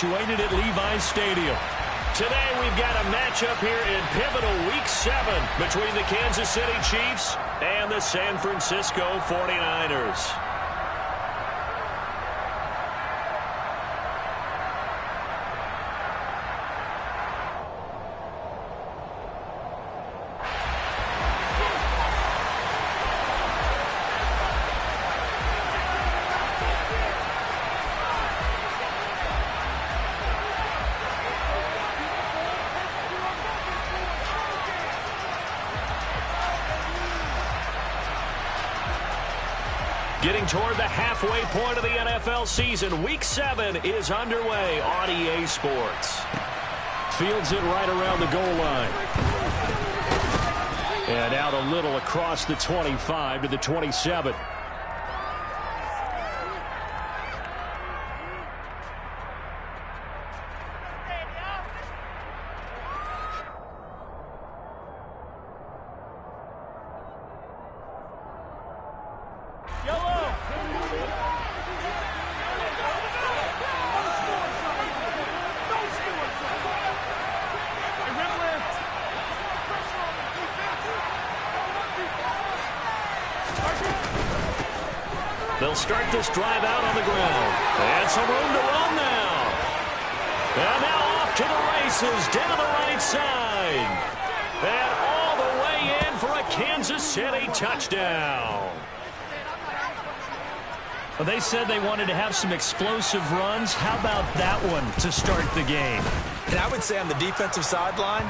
situated at Levi's Stadium. Today we've got a matchup here in pivotal Week 7 between the Kansas City Chiefs and the San Francisco 49ers. Getting toward the halfway point of the NFL season, Week 7 is underway on EA Sports. Fields it right around the goal line. And out a little across the 25 to the 27. They'll start this drive out on the ground. And some room to run now. And now off to the races down the right side. And all the way in for a Kansas City touchdown. Well, they said they wanted to have some explosive runs. How about that one to start the game? And I would say on the defensive sideline,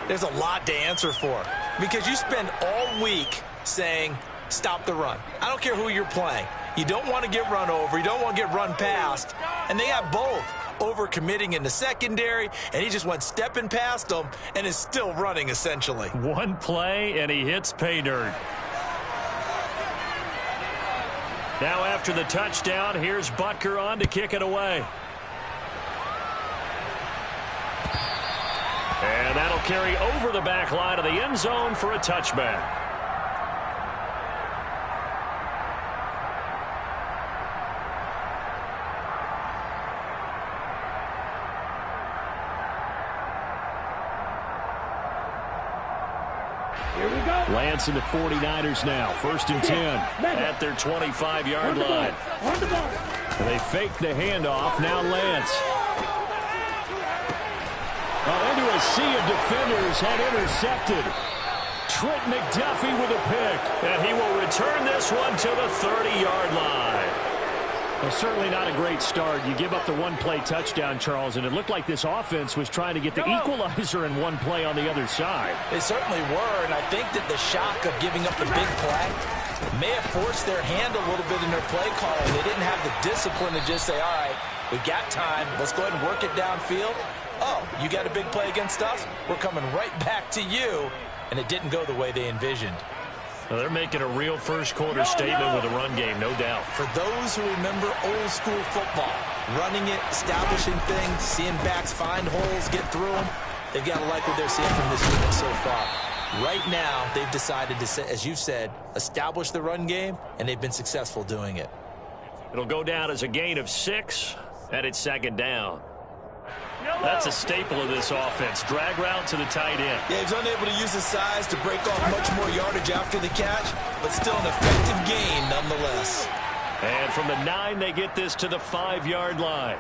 there's a lot to answer for. Because you spend all week saying, stop the run. I don't care who you're playing. You don't want to get run over. You don't want to get run past. And they got both. Over-committing in the secondary, and he just went stepping past them and is still running, essentially. One play, and he hits pay dirt. Now after the touchdown, here's Butker on to kick it away. And that'll carry over the back line of the end zone for a touchback. Lance and the 49ers now. 1st and 10 at their 25-yard line. And they fake the handoff. Now Lance. Into a sea of defenders, had intercepted. Trent McDuffie with a pick. And he will return this one to the 30-yard line. Well, certainly not a great start. You give up the one-play touchdown, Charles, and it looked like this offense was trying to get the equalizer in one play on the other side. They certainly were, and I think that the shock of giving up the big play may have forced their hand a little bit in their play calling. They didn't have the discipline to just say, all right, we got time. Let's go ahead and work it downfield. Oh, you got a big play against us? We're coming right back to you. And it didn't go the way they envisioned. Well, they're making a real first-quarter statement with a run game, no doubt. For those who remember old-school football, running it, establishing things, seeing backs find holes, get through them, they've got to like what they're seeing from this unit so far. Right now, they've decided to, as you said, establish the run game, and they've been successful doing it. It'll go down as a gain of 6, and it's 2nd down. That's a staple of this offense. Drag route to the tight end. Yeah, he's unable to use his size to break off much more yardage after the catch, but still an effective gain nonetheless. And from the 9, they get this to the 5-yard line.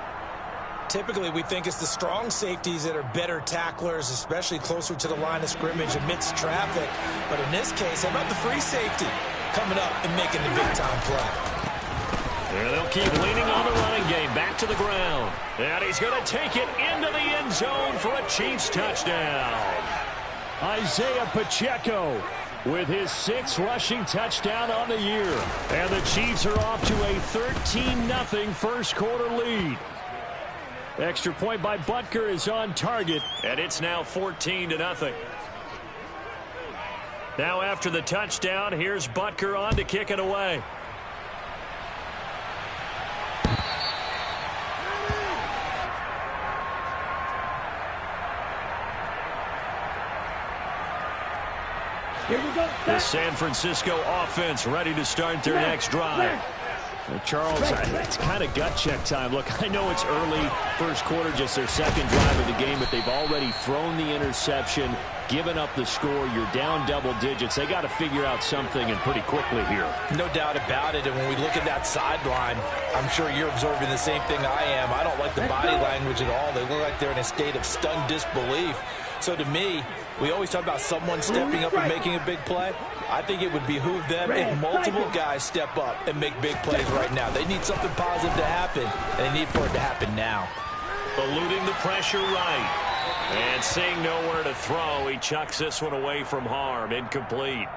Typically, we think it's the strong safeties that are better tacklers, especially closer to the line of scrimmage amidst traffic. But in this case, how about the free safety coming up and making the big-time play? And they'll keep leaning on the running game. Back to the ground. And he's going to take it into the end zone for a Chiefs touchdown. Isaiah Pacheco with his 6th rushing touchdown on the year. And the Chiefs are off to a 13-0 first-quarter lead. Extra point by Butker is on target. And it's now 14-0. Now after the touchdown, here's Butker on to kick it away. The San Francisco offense ready to start their next drive. Charles, it's kind of gut check time. Look, I know it's early, first quarter, just their second drive of the game, but they've already thrown the interception, given up the score. You're down double digits. They got to figure out something, and pretty quickly here. No doubt about it. And when we look at that sideline, I'm sure you're observing the same thing I am. I don't like the body language at all. They look like they're in a state of stunned disbelief. So to me, we always talk about someone stepping up and making a big play. I think it would behoove them if multiple guys step up and make big plays right now. They need something positive to happen, and they need for it to happen now. Eluding the pressure right. And seeing nowhere to throw, he chucks this one away from harm. Incomplete.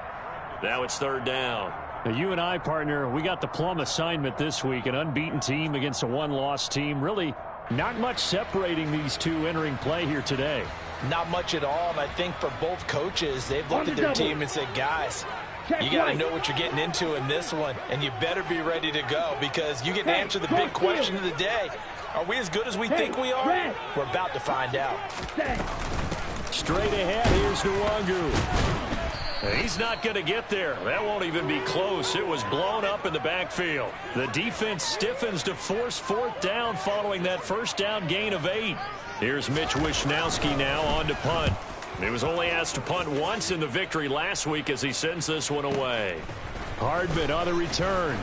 Now it's third down. Now, you and I, partner, we got the plum assignment this week. An unbeaten team against a one-loss team. Really not much separating these two entering play here today. Not much at all, and I think for both coaches, they've looked at their team and said, guys, you got to know what you're getting into in this one, and you better be ready to go because you get to answer the big question of the day. Are we as good as we think we are? We're about to find out. Straight ahead, here's Nwangu. He's not going to get there. That won't even be close. It was blown up in the backfield. The defense stiffens to force fourth down following that first down gain of 8. Here's Mitch Wishnowski now on to punt. He was only asked to punt once in the victory last week as he sends this one away. Hardman on the return.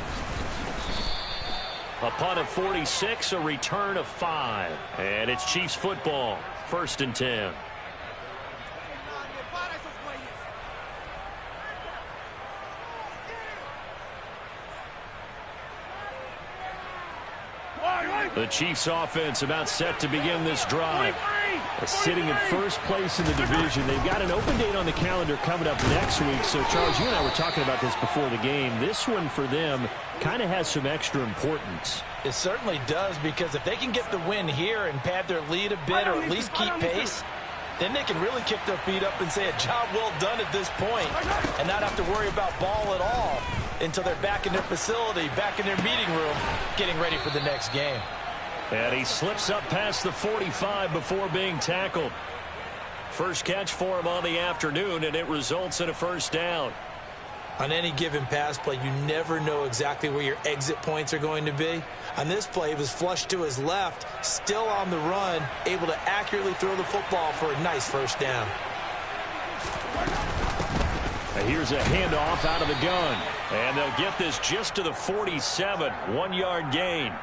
A punt of 46, a return of 5. And it's Chiefs football, 1st and 10. The Chiefs offense about set to begin this drive. Sitting in first place in the division. They've got an open date on the calendar coming up next week. So, Charles, you and I were talking about this before the game. This one for them kind of has some extra importance. It certainly does, because if they can get the win here and pad their lead a bit or at least keep pace, then they can really kick their feet up and say a job well done at this point and not have to worry about ball at all until they're back in their facility, back in their meeting room, getting ready for the next game. And he slips up past the 45 before being tackled. First catch for him on the afternoon, and it results in a first down. On any given pass play, you never know exactly where your exit points are going to be. On this play, it was flushed to his left, still on the run, able to accurately throw the football for a nice first down. And here's a handoff out of the gun. And they'll get this just to the 47, 1-yard gain.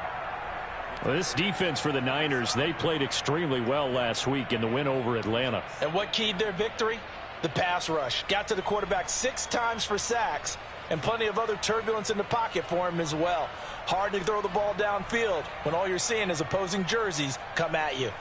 Well, this defense for the Niners, they played extremely well last week in the win over Atlanta. And what keyed their victory? The pass rush. Got to the quarterback 6 times for sacks, and plenty of other turbulence in the pocket for him as well. Hard to throw the ball downfield when all you're seeing is opposing jerseys come at you.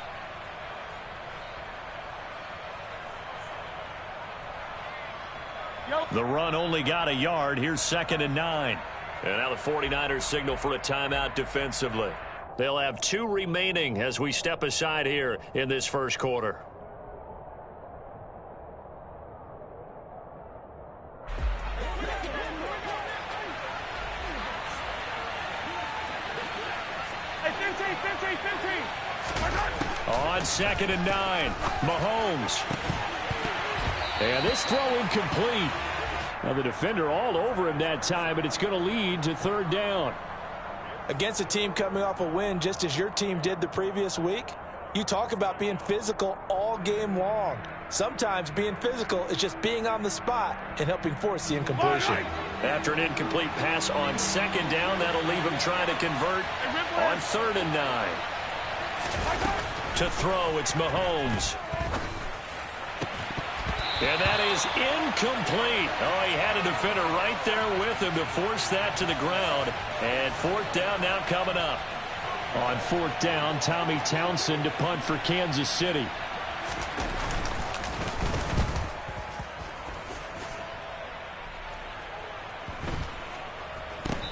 The run only got a yard. Here's 2nd and 9. And now the 49ers signal for a timeout defensively. They'll have 2 remaining as we step aside here in this first quarter. On 2nd and 9, Mahomes. And this throw incomplete. Now the defender all over him that time, but it's going to lead to 3rd down. Against a team coming off a win just as your team did the previous week, you talk about being physical all game long. Sometimes being physical is just being on the spot and helping force the incompletion. After an incomplete pass on 2nd down, that'll leave him trying to convert on 3rd and 9. To throw, it's Mahomes. And that is incomplete. Oh, he had a defender right there with him to force that to the ground. And 4th down now coming up. On 4th down, Tommy Townsend to punt for Kansas City.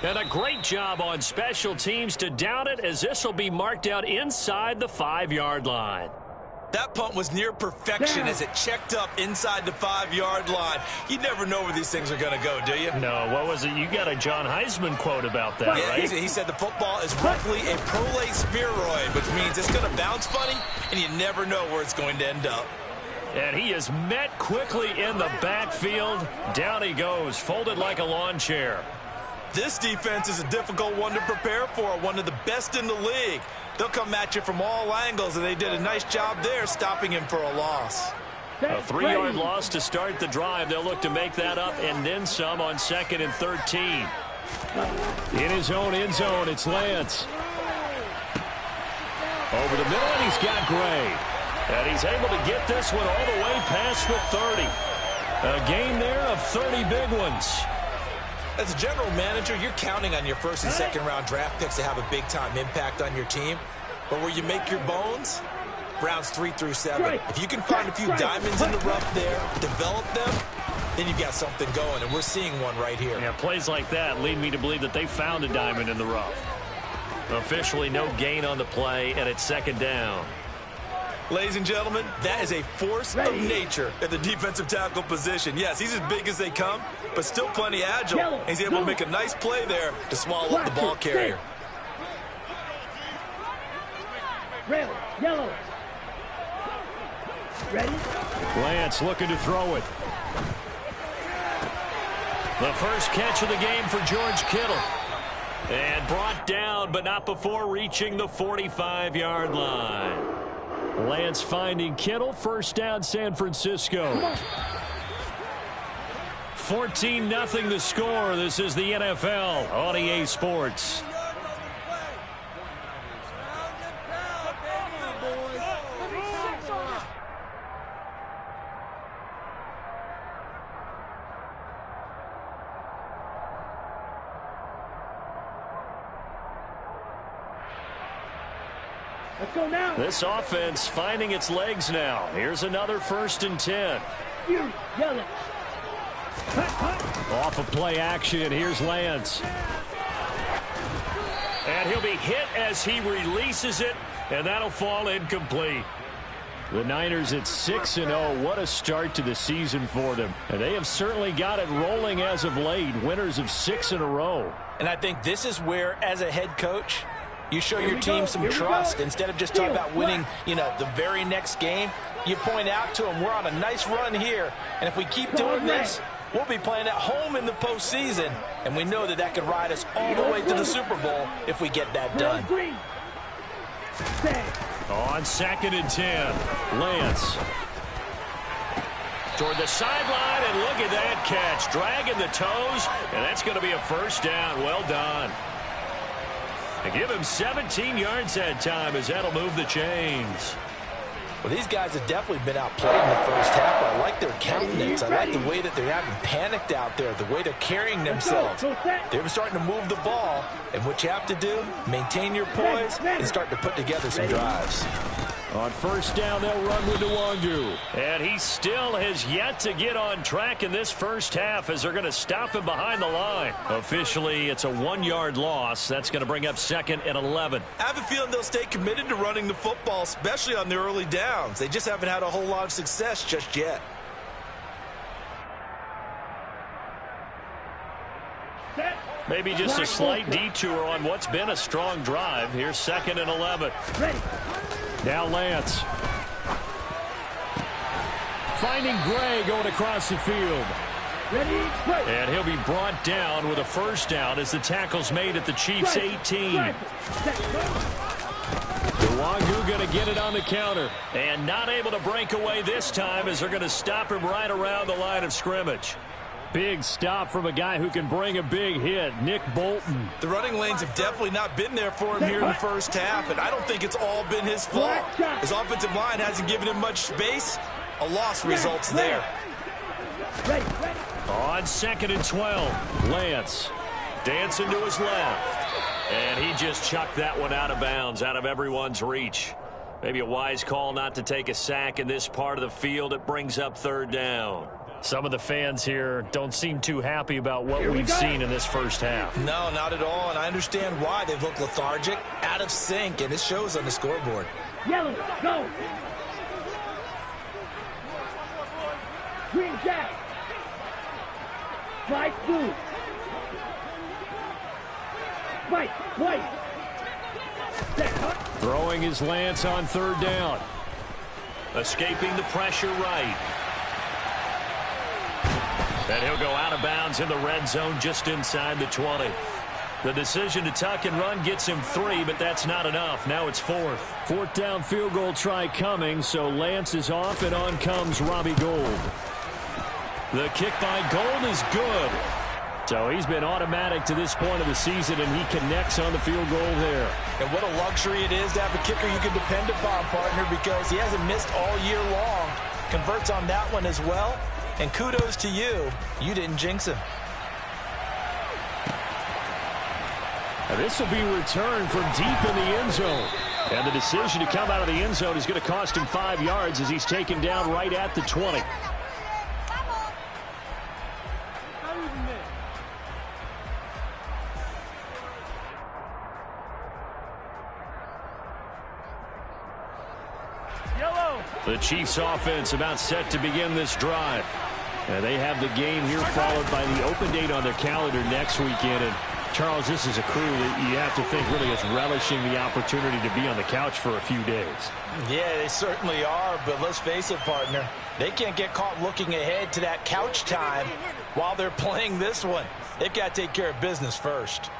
And a great job on special teams to down it, as this will be marked out inside the 5-yard line. That punt was near perfection as it checked up inside the 5-yard line. You never know where these things are going to go, do you? No, what was it? You got a John Heisman quote about that, yeah, right? He said the football is roughly a prolate spheroid, which means it's going to bounce funny, and you never know where it's going to end up. And he is met quickly in the backfield. Down he goes, folded like a lawn chair. This defense is a difficult one to prepare for, one of the best in the league. They'll come at you from all angles, and they did a nice job there stopping him for a loss. A 3-yard loss to start the drive. They'll look to make that up and then some on 2nd and 13. In his own end zone, it's Lance. Over the middle, and he's got Gray. And he's able to get this one all the way past the 30. A game there of 30 big ones. As a general manager, you're counting on your first and second round draft picks to have a big-time impact on your team. But where you make your bones, rounds 3 through 7. If you can find a few diamonds in the rough there, develop them, then you've got something going, and we're seeing one right here. Yeah, plays like that lead me to believe that they found a diamond in the rough. Officially no gain on the play, and it's 2nd down. Ladies and gentlemen, that is a force of nature at the defensive tackle position. Yes, he's as big as they come, but still plenty agile. And he's able to make a nice play there to swallow up the ball carrier. Red, yellow. Ready? Lance looking to throw it. The first catch of the game for George Kittle. And brought down, but not before reaching the 45-yard line. Lance finding Kittle. First down, San Francisco. 14-0 the score. This is the NFL on EA Sports. Let's go now. This offense finding its legs now. Here's another 1st and 10. You yell it. Off of play action, here's Lance. And he'll be hit as he releases it, and that'll fall incomplete. The Niners at 6-0. What a start to the season for them. And they have certainly got it rolling as of late. Winners of 6 in a row. And I think this is where, as a head coach, you show your team some trust. Instead of just talking about winning, the very next game, you point out to them, we're on a nice run here. And if we keep doing this, we'll be playing at home in the postseason. And we know that could ride us all the way to the Super Bowl if we get that done. On 2nd and 10, Lance. Toward the sideline, and look at that catch. Dragging the toes, and that's going to be a first down. Well done. And give him 17 yards that time as that'll move the chains. Well, these guys have definitely been outplayed in the first half. I like their countenance. I like the way that they're having panicked out there, the way they're carrying themselves. They're starting to move the ball, and what you have to do, maintain your poise and start to put together some drives. On first down, they'll run with Nwangu. And he still has yet to get on track in this first half as they're going to stop him behind the line. Officially, it's a 1-yard loss. That's going to bring up 2nd and 11. I have a feeling they'll stay committed to running the football, especially on the early downs. They just haven't had a whole lot of success just yet. Maybe just a slight detour on what's been a strong drive. Here's 2nd and 11. Ready. Now Lance. Finding Gray going across the field. Ready, break. And he'll be brought down with a first down as the tackle's made at the Chiefs' 18. Nwangu going to get it on the counter. And not able to break away this time as they're going to stop him right around the line of scrimmage. Big stop from a guy who can bring a big hit, Nick Bolton. The running lanes have definitely not been there for him here in the first half, and I don't think it's all been his fault. His offensive line hasn't given him much space. A loss results there. On 2nd and 12, Lance dancing to his left. And he just chucked that one out of bounds, out of everyone's reach. Maybe a wise call not to take a sack in this part of the field. It brings up 3rd down. Some of the fans here don't seem too happy about what we've seen in this first half. No, not at all, and I understand why. They've looked lethargic, out of sync, and it shows on the scoreboard. Yellow, go. Green jack. White, blue. White, white. Throwing his Lance on 3rd down. Escaping the pressure right. And he'll go out of bounds in the red zone just inside the 20. The decision to tuck and run gets him 3, but that's not enough. Now it's 4th. 4th down field goal try coming, so Lance is off, and on comes Robbie Gould. The kick by Gould is good. So he's been automatic to this point of the season, and he connects on the field goal there. And what a luxury it is to have a kicker you can depend upon, partner, because he hasn't missed all year long. Converts on that one as well. And kudos to you. You didn't jinx him. And this will be returned from deep in the end zone. And the decision to come out of the end zone is going to cost him 5 yards as he's taken down right at the 20. The Chiefs offense about set to begin this drive. And they have the game here followed by the open date on their calendar next weekend. And Charles, this is a crew that you have to think really is relishing the opportunity to be on the couch for a few days. Yeah, they certainly are, but let's face it, partner. They can't get caught looking ahead to that couch time while they're playing this one. They've got to take care of business first.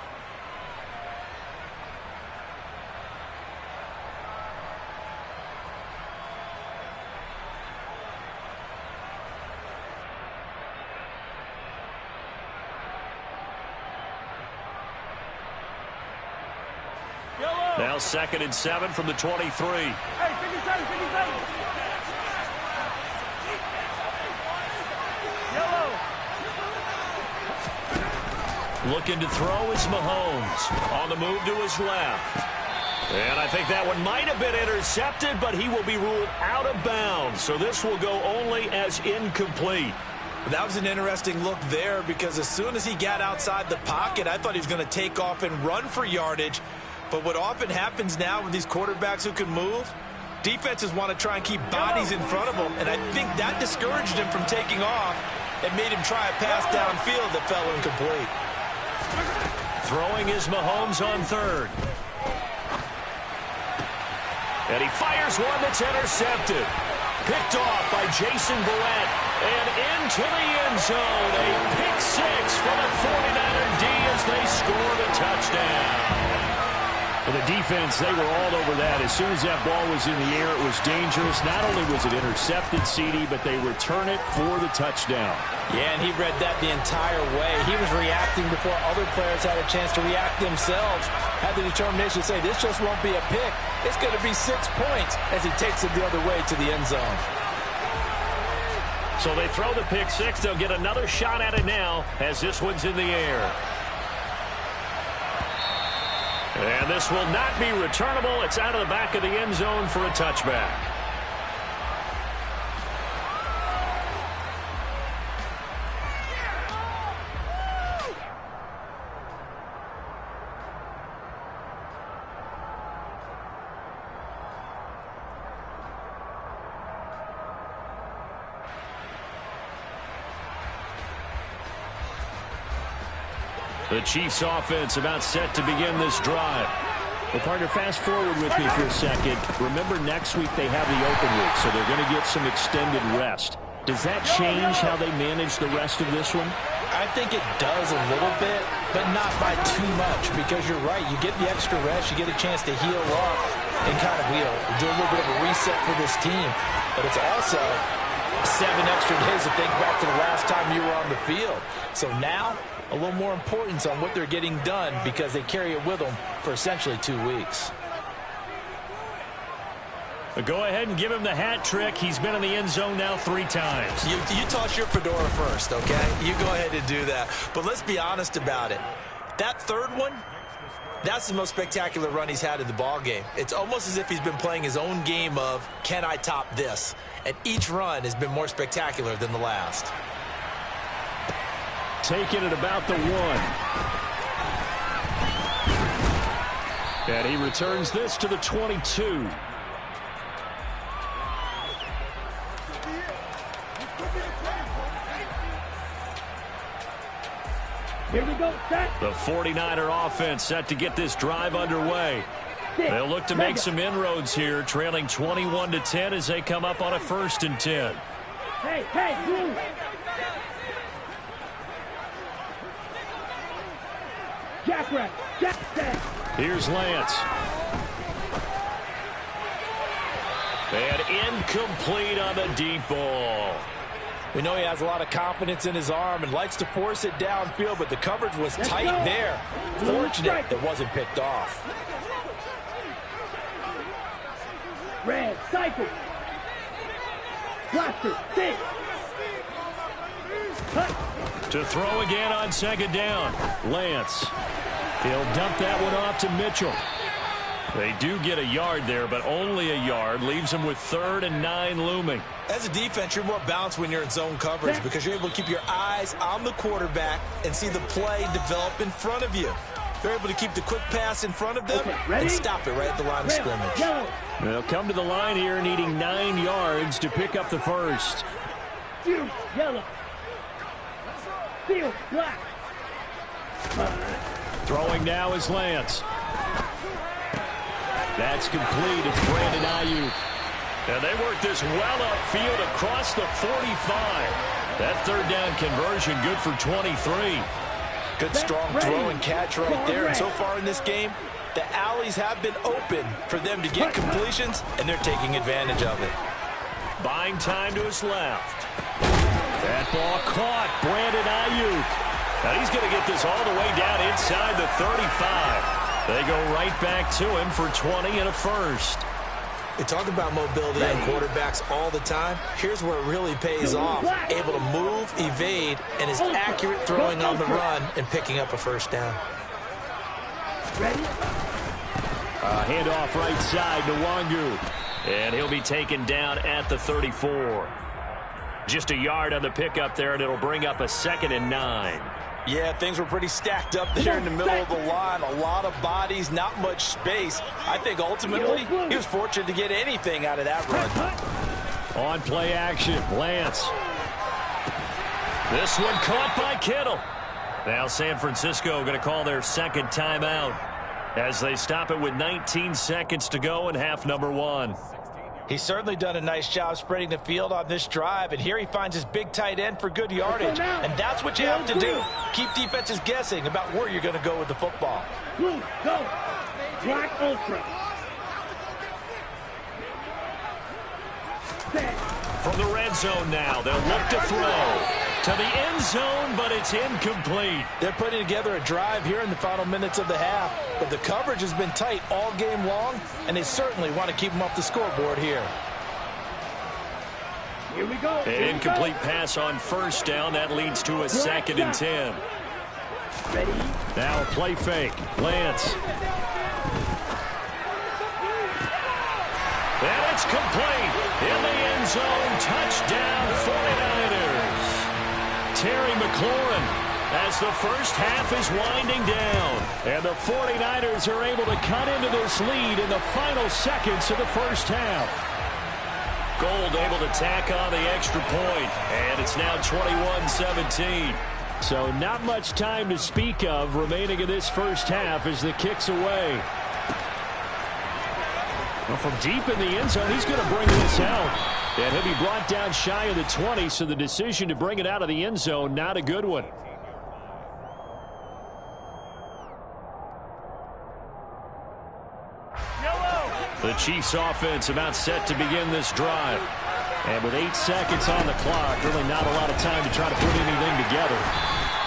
Now 2nd and 7 from the 23. Hey, 57, 57. Yellow. Looking to throw is Mahomes. On the move to his left. And I think that one might have been intercepted, but he will be ruled out of bounds. So this will go only as incomplete. That was an interesting look there because as soon as he got outside the pocket, I thought he was going to take off and run for yardage. But what often happens now with these quarterbacks who can move, defenses want to try and keep bodies in front of them, and I think that discouraged him from taking off and made him try a pass downfield that fell incomplete. Throwing is Mahomes on 3rd. And he fires one that's intercepted. Picked off by Jason Verrett. And into the end zone. A pick 6 for the 49er D as they score the touchdown. And the defense, they were all over that. As soon as that ball was in the air, it was dangerous. Not only was it intercepted, CD, but they return it for the touchdown. Yeah, and he read that the entire way. He was reacting before other players had a chance to react themselves. Had the determination to say, this just won't be a pick. It's going to be 6 points as he takes it the other way to the end zone. So they throw the pick 6. They'll get another shot at it now as this one's in the air. And this will not be returnable. It's out of the back of the end zone for a touchback. The Chiefs offense about set to begin this drive. Well, partner, fast forward with me for a second. Remember, next week they have the open week, so they're going to get some extended rest. Does that change how they manage the rest of this one? I think it does a little bit, but not by too much, because you're right. You get the extra rest, you get a chance to heal up and kind of do a little bit of a reset for this team. But it's also 7 extra days to think back to the last time you were on the field. So now, a little more importance on what they're getting done because they carry it with them for essentially 2 weeks. Go ahead and give him the hat trick. He's been in the end zone now 3 times. You toss your fedora first, okay? You go ahead and do that. But let's be honest about it. That 3rd one, that's the most spectacular run he's had in the ball game. It's almost as if he's been playing his own game of, can I top this? And each run has been more spectacular than the last. Taking it about the 1. And he returns this to the 22. Here we go, set. The 49er offense set to get this drive underway. They'll look to make some inroads here, trailing 21-10 as they come up on a 1st and 10. Hey, blue. Jackrabbit. Jack. Here's Lance. And incomplete on the deep ball. We know he has a lot of confidence in his arm and likes to force it downfield, but the coverage was tight there. Fortunate it wasn't picked off. Red, cycle. Blaster, 6. Cut. To throw again on second down. Lance. He'll dump that one off to Mitchell. They do get a yard there, but only a yard. Leaves them with 3rd and 9 looming. As a defense, you're more balanced when you're in zone coverage because you're able to keep your eyes on the quarterback and see the play develop in front of you. They're able to keep the quick pass in front of them and stop it right at the line of scrimmage. They'll come to the line here needing 9 yards to pick up the first. Yellow. Field, black. Throwing now is Lance. That's complete. It's Brandon Ayuk. And they work this well upfield across the 45. That 3rd down conversion good for 23. Good strong throw and catch right there. And so far in this game, the alleys have been open for them to get completions, and they're taking advantage of it. Buying time to his left. That ball caught. Brandon Ayuk. Now he's going to get this all the way down inside the 35. They go right back to him for 20 and a first. They talk about mobility in quarterbacks all the time. Here's where it really pays off. Able to move, evade, and is accurate throwing on the run and picking up a first down. Handoff right side to Wangu. And he'll be taken down at the 34. Just a yard on the pickup there, and it'll bring up a 2nd and 9. Yeah, things were pretty stacked up there in the middle of the line. A lot of bodies, not much space. I think ultimately he was fortunate to get anything out of that run. On play action, Lance. This one caught by Kittle. Now San Francisco going to call their 2nd timeout as they stop it with 19 seconds to go in half number 1. He's certainly done a nice job spreading the field on this drive, and here he finds his big tight end for good yardage. And that's what you have to do. Keep defenses guessing about where you're going to go with the football. Blue, go. Black ultra. From the red zone now, they'll look to throw to the end zone, but it's incomplete. They're putting together a drive here in the final minutes of the half, but the coverage has been tight all game long, and they certainly want to keep them off the scoreboard here. Here we go. An incomplete pass on first down. That leads to a 2nd and 10. Ready? Now a play fake. Lance. And it's complete. In the end zone. Touchdown 49ers. Terry McLaurin as the first half is winding down. And the 49ers are able to cut into this lead in the final seconds of the first half. Gold able to tack on the extra point. And it's now 21-17. So not much time to speak of remaining in this first half as the kick's away. Well, from deep in the end zone, he's going to bring this out. And he'll be brought down shy of the 20, so the decision to bring it out of the end zone, not a good one. The Chiefs offense about set to begin this drive. And with 8 seconds on the clock, really not a lot of time to try to put anything together.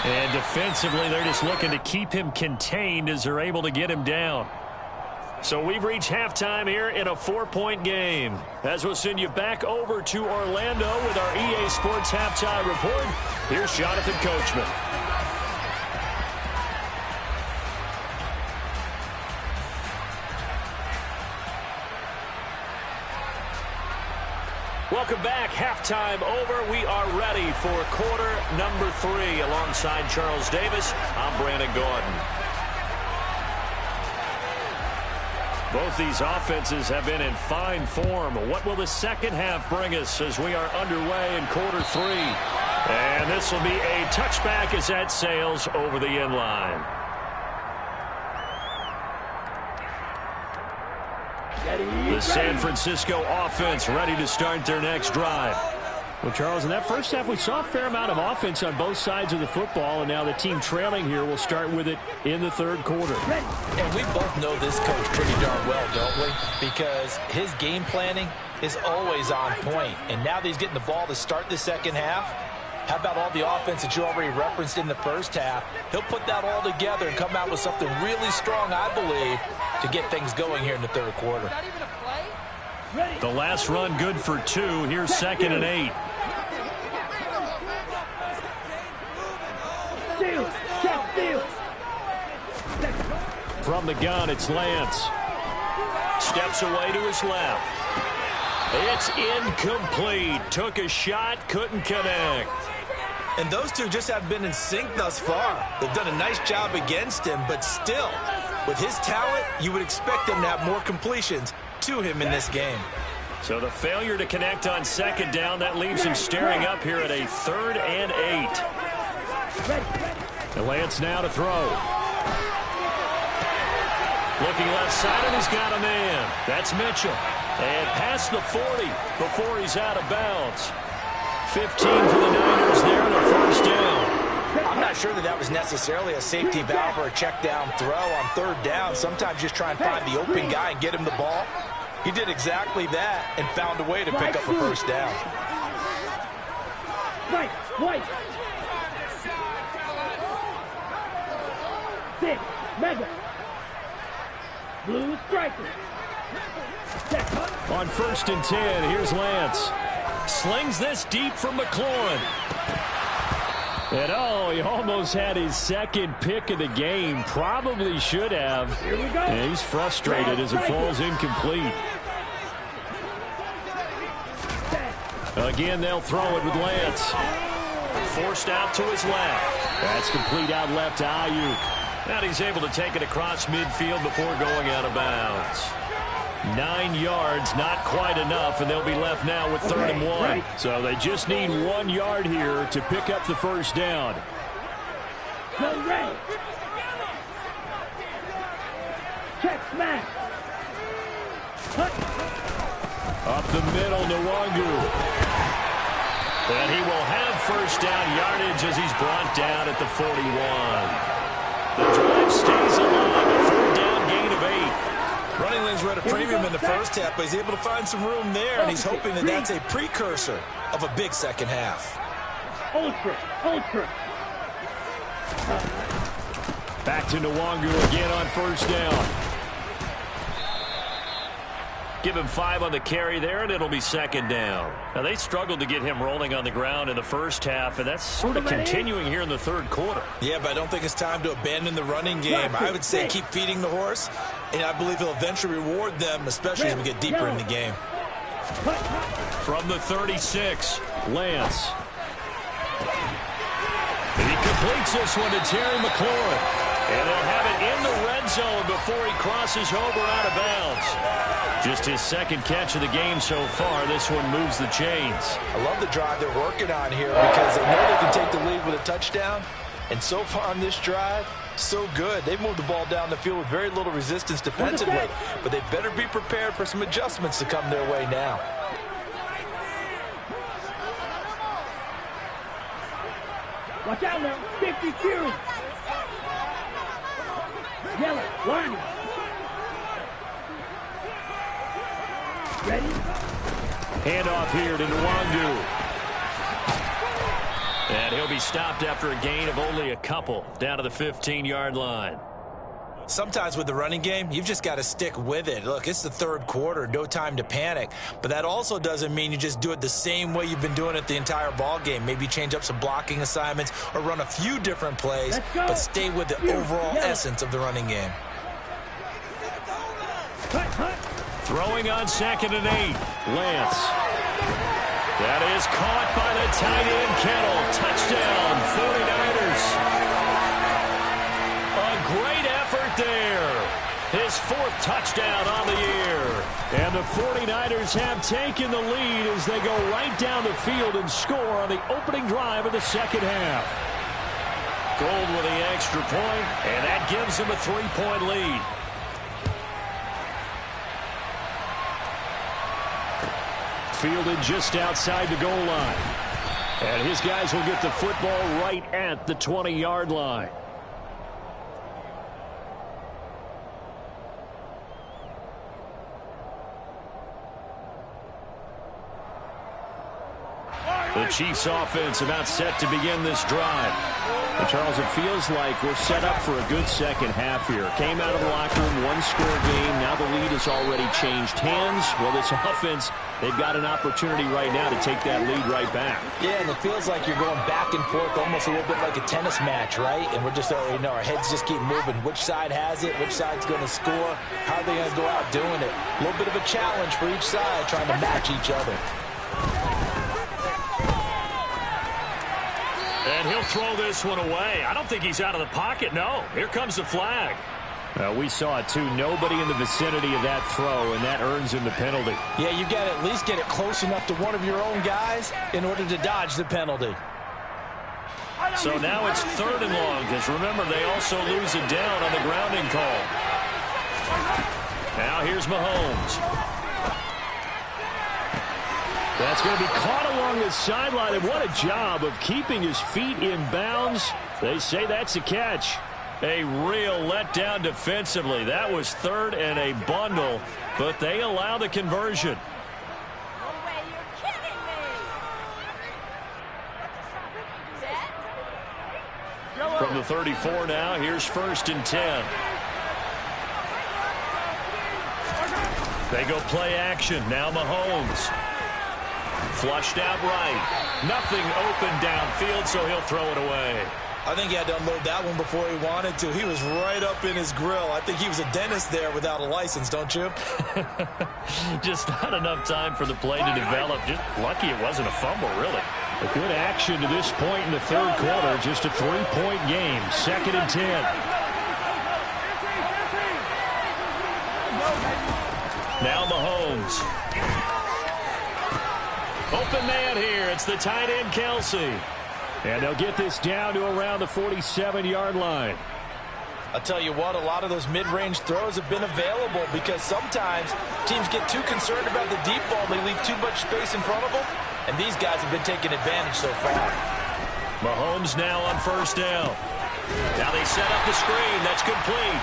And defensively, they're just looking to keep him contained as they're able to get him down. So we've reached halftime here in a 4-point game. As we'll send you back over to Orlando with our EA Sports Halftime Report, here's Jonathan Coachman. Welcome back. Halftime over. We are ready for quarter number 3. Alongside Charles Davis, I'm Brandon Gordon. Both these offenses have been in fine form. What will the second half bring us as we are underway in quarter 3? And this will be a touchback as that sails over the end line. The San Francisco offense ready to start their next drive. Well, Charles, in that first half, we saw a fair amount of offense on both sides of the football, and now the team trailing here will start with it in the third quarter. And we both know this coach pretty darn well, don't we? Because his game planning is always on point. And now that he's getting the ball to start the second half, how about all the offense that you already referenced in the first half? He'll put that all together and come out with something really strong, I believe, to get things going here in the third quarter. The last run good for 2. Here's 2nd and 8. From the gun, it's Lance. Steps away to his left. It's incomplete. Took a shot, couldn't connect. And those two just have been in sync thus far. They've done a nice job against him, but still, with his talent, you would expect him to have more completions to him in this game. So the failure to connect on 2nd down, that leaves him staring up here at a 3rd and 8. And Lance now to throw. Looking left side, and he's got a man. That's Mitchell. And past the 40 before he's out of bounds. 15 for the Niners there and a first down. I'm not sure that was necessarily a safety valve or a check down throw on 3rd down. Sometimes just try and find the open guy and get him the ball. He did exactly that and found a way to pick up a first down. White. 6, mega. Blue striker. On 1st and 10, here's Lance. Slings this deep from McLaurin. And he almost had his 2nd pick of the game. Probably should have. Here we go. And he's frustrated as it falls incomplete. Again, they'll throw it with Lance. Forced out to his left. That's complete out left to Ayuk. And he's able to take it across midfield before going out of bounds. 9 yards, not quite enough, and they'll be left now with 3rd and 1. So they just need 1 yard here to pick up the first down. Check smash. Up the middle, Nwangu. And he will have first down yardage as he's brought down at the 41. The drive stays alive, a 3rd down gain of 8. Running lanes were at a premium in the first half, but he's able to find some room there, and he's hoping that that's a precursor of a big second half. Ultra. Back to Nwangu again on first down. Give him 5 on the carry there, and it'll be 2nd down. Now, they struggled to get him rolling on the ground in the first half, and that's sort of continuing here in the third quarter. Yeah, but I don't think it's time to abandon the running game. I would say keep feeding the horse, and I believe he'll eventually reward them, especially as we get deeper in the game. From the 36, Lance. And he completes this one to Terry McLaurin. And they'll have it in the red zone before he crosses over out of bounds. Just his 2nd catch of the game so far. This one moves the chains. I love the drive they're working on here because they know they can take the lead with a touchdown. And so far on this drive, so good. They've moved the ball down the field with very little resistance defensively. But they better be prepared for some adjustments to come their way now. Watch out now. 50 series. Yellow, line. Ready? Handoff here to Nwangu. And he'll be stopped after a gain of only a couple down to the 15-yard line. Sometimes with the running game, you've just got to stick with it. Look, it's the third quarter, no time to panic. But that also doesn't mean you just do it the same way you've been doing it the entire ball game. Maybe change up some blocking assignments or run a few different plays, but stay with the overall essence of the running game. Throwing on 2nd and 8, Lance. That is caught by the tight end, Kettle. Touchdown, 49ers. A great effort there. His 4th touchdown on the year. And the 49ers have taken the lead as they go right down the field and score on the opening drive of the second half. Gold with the extra point, and that gives him a 3-point lead. fielded just outside the goal line. And his guys will get the football right at the 20-yard line. The Chiefs offense about set to begin this drive. And Charles, it feels like we're set up for a good second half here. Came out of the locker room, one-score game. Now the lead has already changed hands. Well, this offense, they've got an opportunity right now to take that lead right back. Yeah, and it feels like you're going back and forth almost a little bit like a tennis match, right? And we're just already know our heads just keep moving. Which side has it? Which side's going to score? How are they going to go out doing it? A little bit of a challenge for each side trying to match each other. And he'll throw this one away. I don't think he's out of the pocket, no. Here comes the flag. We saw it, too. Nobody in the vicinity of that throw, and that earns him the penalty. Yeah, you got to at least get it close enough to one of your own guys in order to dodge the penalty. So now it's 3rd and long, because remember, they also lose it down on the grounding call. Now here's Mahomes. That's going to be caught along the sideline, and what a job of keeping his feet in bounds. They say that's a catch. A real letdown defensively. That was 3rd and a bundle, but they allow the conversion. No way, you're kidding me. From the 34 now, here's 1st and 10. They go play action. Now Mahomes. Flushed out right. Nothing open downfield, so he'll throw it away. I think he had to unload that one before he wanted to. He was right up in his grill. I think he was a dentist there without a license, don't you? Just not enough time for the play to develop. Just lucky it wasn't a fumble, really. A good action to this point in the 3rd quarter. Just a 3-point game. 2nd and 10. Now Mahomes. Open man here. It's the tight end, Kelsey. And they'll get this down to around the 47-yard line. I'll tell you what, a lot of those mid-range throws have been available because sometimes teams get too concerned about the deep ball. They leave too much space in front of them, and these guys have been taking advantage so far. Mahomes now on 1st down. Now they set up the screen. That's complete.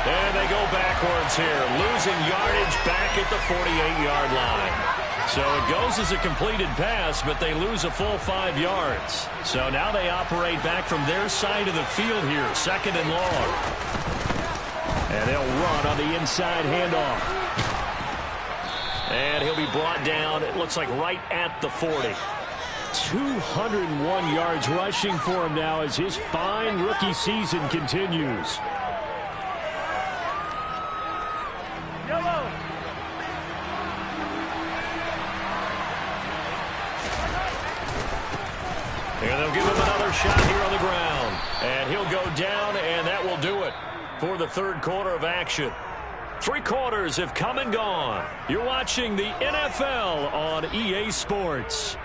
And they go backwards here, losing yardage back at the 48-yard line. So it goes as a completed pass, but they lose a full 5 yards. So now they operate back from their side of the field here, 2nd and long. And they'll run on the inside handoff. And he'll be brought down, it looks like right at the 40. 201 yards rushing for him now as his fine rookie season continues. And they'll give him another shot here on the ground. And he'll go down, and that will do it for the 3rd quarter of action. 3 quarters have come and gone. You're watching the NFL on EA Sports.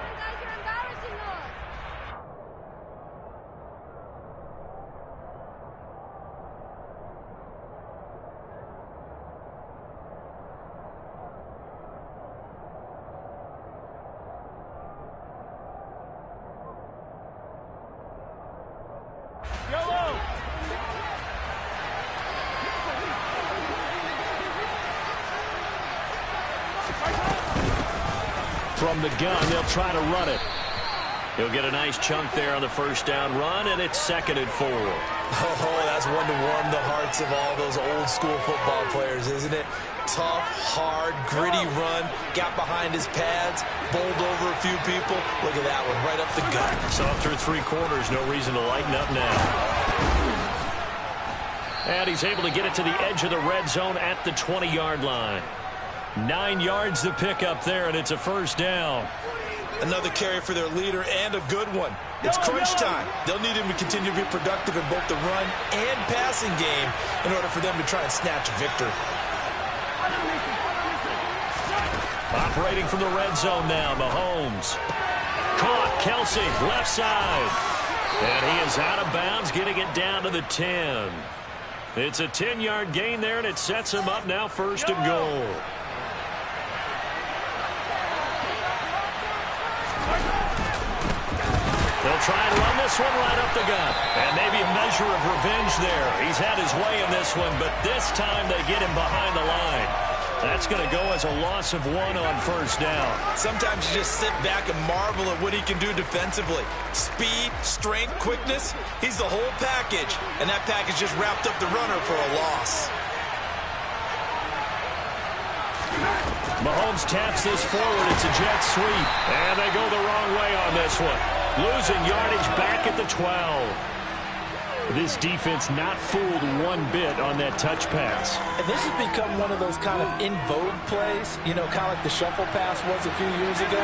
From the gun, they'll try to run it. He'll get a nice chunk there on the 1st down run, and it's 2nd and 4. Oh, that's one to warm the hearts of all those old-school football players, isn't it? Tough, hard, gritty run, got behind his pads, bowled over a few people. Look at that one, right up the gut. So through 3 quarters, no reason to lighten up now. And he's able to get it to the edge of the red zone at the 20-yard line. 9 yards to pick up there, and it's a 1st down. Another carry for their leader and a good one. It's crunch time. They'll need him to continue to be productive in both the run and passing game in order for them to try and snatch a victory. Operating from the red zone now, Mahomes. Caught, Kelsey, left side. And he is out of bounds, getting it down to the 10. It's a 10-yard gain there, and it sets him up now 1st and goal. try and run this one right up the gut. And maybe a measure of revenge there. He's had his way in this one, but this time they get him behind the line. That's going to go as a loss of 1 on first down. Sometimes you just sit back and marvel at what he can do defensively. Speed, strength, quickness, he's the whole package. And that package just wrapped up the runner for a loss. Mahomes taps this forward. It's a jet sweep. And they go the wrong way on this one. Losing yardage back at the 12. This defense not fooled one bit on that touch pass. And this has become one of those kind of in vogue plays, you know, kind of like the shuffle pass was a few years ago.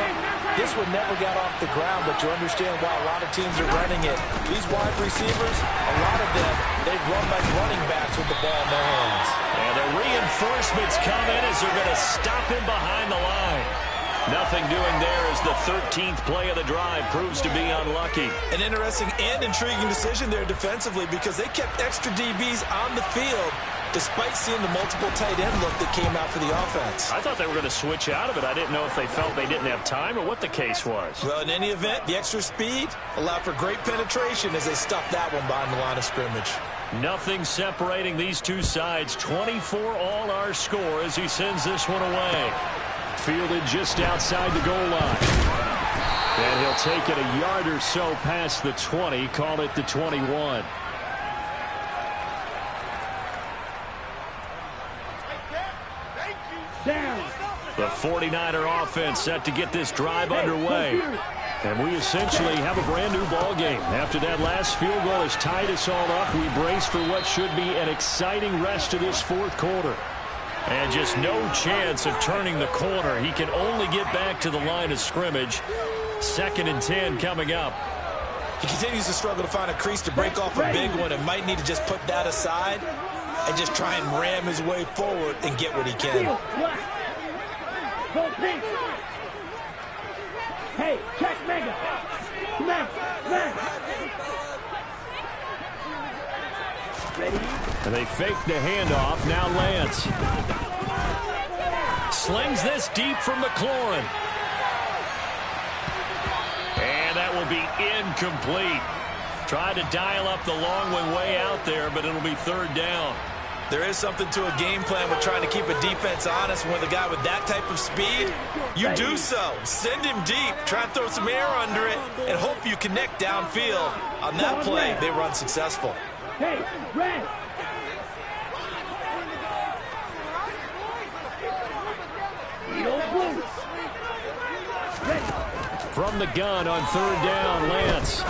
This one never got off the ground, but you understand why a lot of teams are running it. These wide receivers, a lot of them, they run like running backs with the ball in their hands. And the reinforcements come in as they're going to stop him behind the line. Nothing doing there as the 13th play of the drive proves to be unlucky. An interesting and intriguing decision there defensively because they kept extra DBs on the field despite seeing the multiple tight end look that came out for the offense. I thought they were going to switch out of it. I didn't know if they felt they didn't have time or what the case was. Well, in any event, the extra speed allowed for great penetration as they stuffed that one behind the line of scrimmage. Nothing separating these two sides. 24 all our score as he sends this one away. Fielded just outside the goal line. And he'll take it a yard or so past the 20, call it the 21. Down. The 49er offense set to get this drive underway. And we essentially have a brand new ball game. After that last field goal has tied us all up, we brace for what should be an exciting rest of this fourth quarter. And just no chance of turning the corner. He can only get back to the line of scrimmage. 2nd and 10 coming up. He continues to struggle to find a crease to break off a big one and might need to just put that aside and just try and ram his way forward and get what he can. Hey, check Mega. Ready? And they fake the handoff. Now Lance slings this deep from McLaurin. And that will be incomplete. Tried to dial up the long one way out there, but it'll be 3rd down. There is something to a game plan with trying to keep a defense honest. With a guy with that type of speed, you do so. Send him deep, try and throw some air under it, and hope you connect downfield. On that play, they were unsuccessful. Hey, red. From the gun on 3rd down, Lance.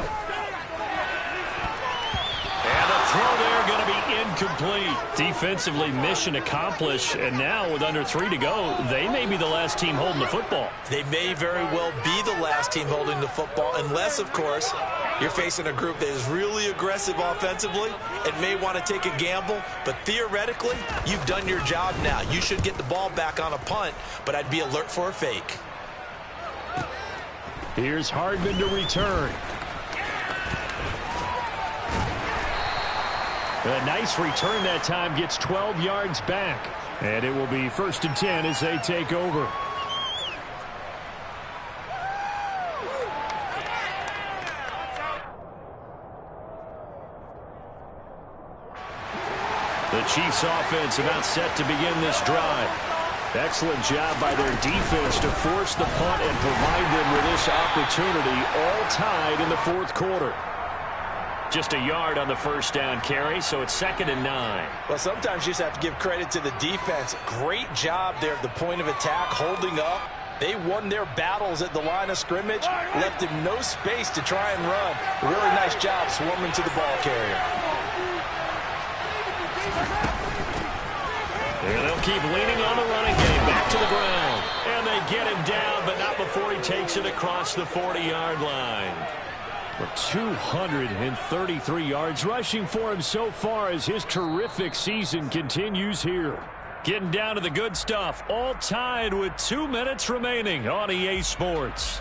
And the throw there going to be incomplete. Defensively, mission accomplished. And now with under 3 to go, they may be the last team holding the football. They may very well be the last team holding the football, unless, of course, you're facing a group that is really aggressive offensively and may want to take a gamble. But theoretically, you've done your job now. You should get the ball back on a punt, but I'd be alert for a fake. Here's Hardman to return. A nice return that time, gets 12 yards back. And it will be 1st and 10 as they take over. The Chiefs offense about set to begin this drive. Excellent job by their defense to force the punt and provide them with this opportunity, all tied in the 4th quarter. Just a yard on the 1st down carry, so it's 2nd and 9. Well, sometimes you just have to give credit to the defense. Great job there at the point of attack, holding up. They won their battles at the line of scrimmage, left him no space to try and run. Really nice job swarming to the ball carrier. And they'll keep leaning on the running game. Back to the ground. And they get him down, but not before he takes it across the 40-yard line. With 233 yards rushing for him so far as his terrific season continues here. Getting down to the good stuff. All tied with 2 minutes remaining on EA Sports.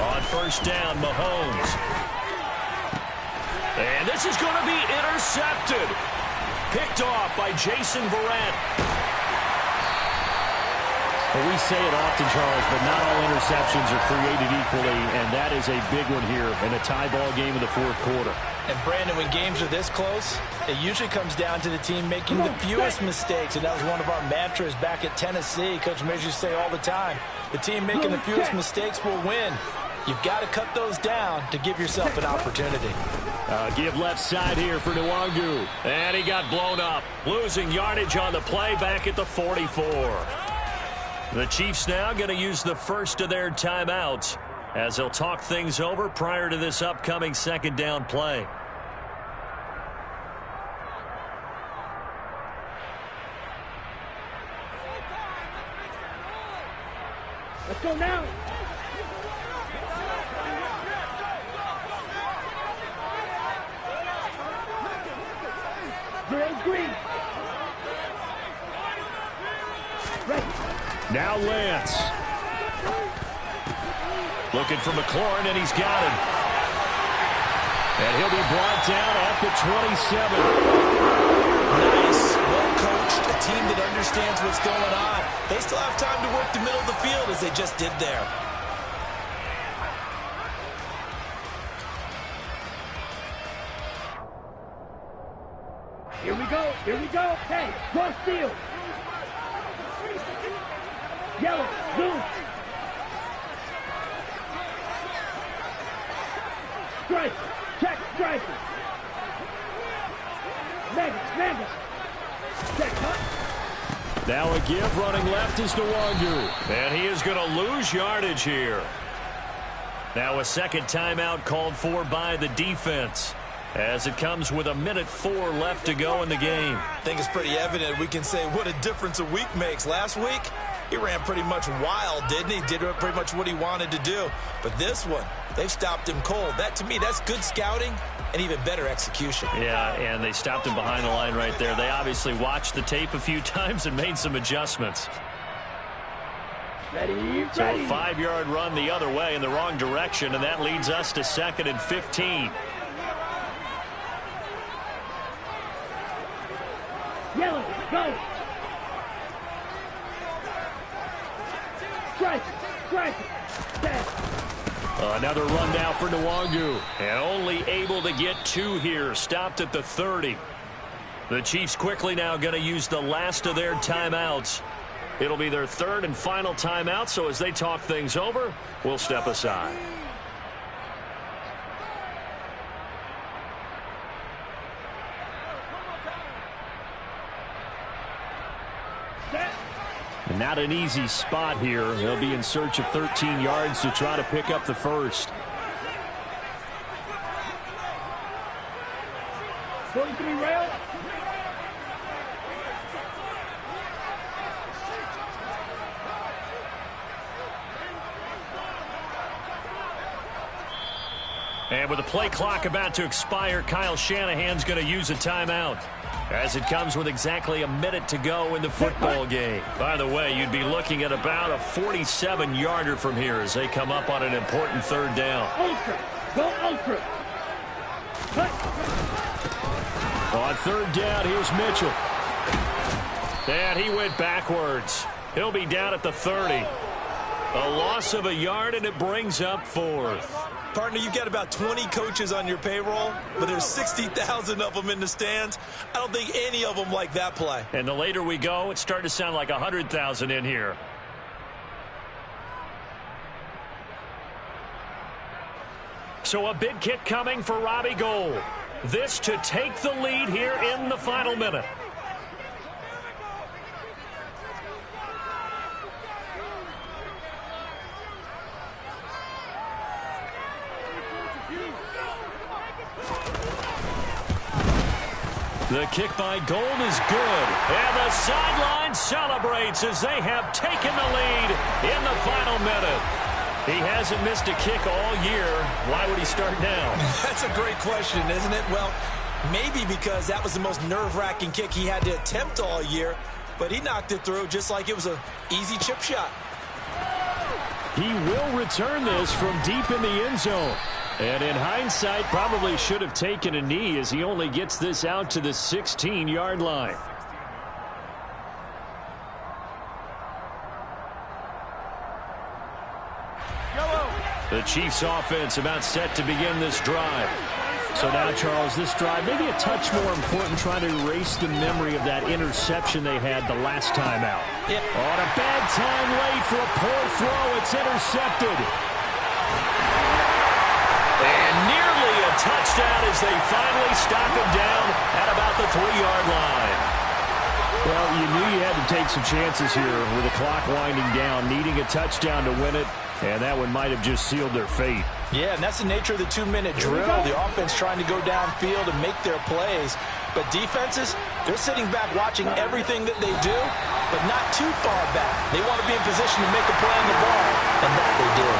On first down, Mahomes. And this is going to be intercepted. Picked off by Jason Verrett. Well, we say it often, Charles, but not all interceptions are created equally, and that is a big one here in a tie ball game in the fourth quarter. And, Brandon, when games are this close, it usually comes down to the team making the fewest mistakes, and that was one of our mantras back at Tennessee. Coach Mears used to say all the time, the team making the fewest mistakes will win. You've got to cut those down to give yourself an opportunity. Give left side here for Nwangu. And he got blown up, losing yardage on the play back at the 44. The Chiefs now going to use the first of their timeouts as they'll talk things over prior to this upcoming second down play. Let's go now. Green. Right. Now Lance. Looking for McLaurin, and he's got him. And he'll be brought down at the 27. Nice. Well coached. A team that understands what's going on. They still have time to work the middle of the field as they just did there. Here we go. Here we go. Hey, cross field. Yellow, blue. Strike, check, strike. Magus. Check, cut. Now a give, running left is Nwangu. And he is going to lose yardage here. Now a second timeout called for by the defense, as it comes with 1:04 left to go in the game. I think it's pretty evident. We can say what a difference a week makes. Last week, he ran pretty much wild, didn't he? Did pretty much what he wanted to do. But this one, they've stopped him cold. That, to me, that's good scouting and even better execution. Yeah, and they stopped him behind the line right there. They obviously watched the tape a few times and made some adjustments. Ready. So a 5-yard run the other way in the wrong direction, and that leads us to 2nd and 15. Yellow, go. Strike. Another run now for Nwangu. And only able to get 2 here. Stopped at the 30. The Chiefs quickly now going to use the last of their timeouts. It'll be their 3rd and final timeout, so as they talk things over, we'll step aside. And not an easy spot here. They'll be in search of 13 yards to try to pick up the first. 43 rail. And with the play clock about to expire, Kyle Shanahan's going to use a timeout, as it comes with exactly 1 minute to go in the football game. By the way, you'd be looking at about a 47-yarder from here as they come up on an important 3rd down. Ultra. Go ultra. Cut. On 3rd down, here's Mitchell. And he went backwards. He'll be down at the 30. A loss of a yard, and it brings up 4th. Partner, you've got about 20 coaches on your payroll, but there's 60,000 of them in the stands. I don't think any of them like that play. And the later we go, it's starting to sound like 100,000 in here. So a big kick coming for Robbie Gould. This to take the lead here in the final minute. The kick by Gould is good. And the sideline celebrates as they have taken the lead in the final minute. He hasn't missed a kick all year. Why would he start now? That's a great question, isn't it? Well, maybe because that was the most nerve-wracking kick he had to attempt all year, but he knocked it through just like it was an easy chip shot. He will return this from deep in the end zone. And in hindsight, probably should have taken a knee as he only gets this out to the 16-yard line. The Chiefs offense about set to begin this drive. So now, Charles, this drive maybe a touch more important, trying to erase the memory of that interception they had the last time out. Yep. On a bad time late for a poor throw. It's intercepted. And nearly a touchdown as they finally stop him down at about the 3-yard line. Well, you knew you had to take some chances here with the clock winding down, needing a touchdown to win it, and that one might have just sealed their fate. Yeah, and that's the nature of the 2-minute drill. The offense trying to go downfield and make their plays. But defenses, they're sitting back watching everything that they do, but not too far back. They want to be in position to make a play on the ball, and that they did.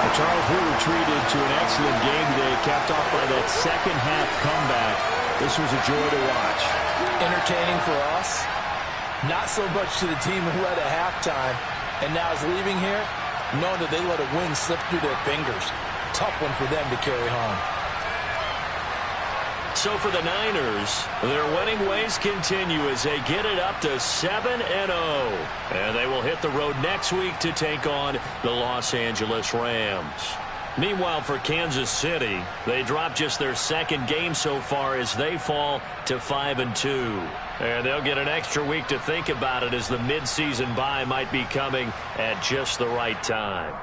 Well, Charles, we were treated to an excellent game today, capped off by that second-half comeback. This was a joy to watch. Entertaining for us, not so much to the team who led at halftime and now is leaving here, knowing that they let a win slip through their fingers. Tough one for them to carry home. So for the Niners, their winning ways continue as they get it up to 7-0. And they will hit the road next week to take on the Los Angeles Rams. Meanwhile, for Kansas City, they dropped just their second game so far as they fall to 5-2. And they'll get an extra week to think about it as the midseason bye might be coming at just the right time.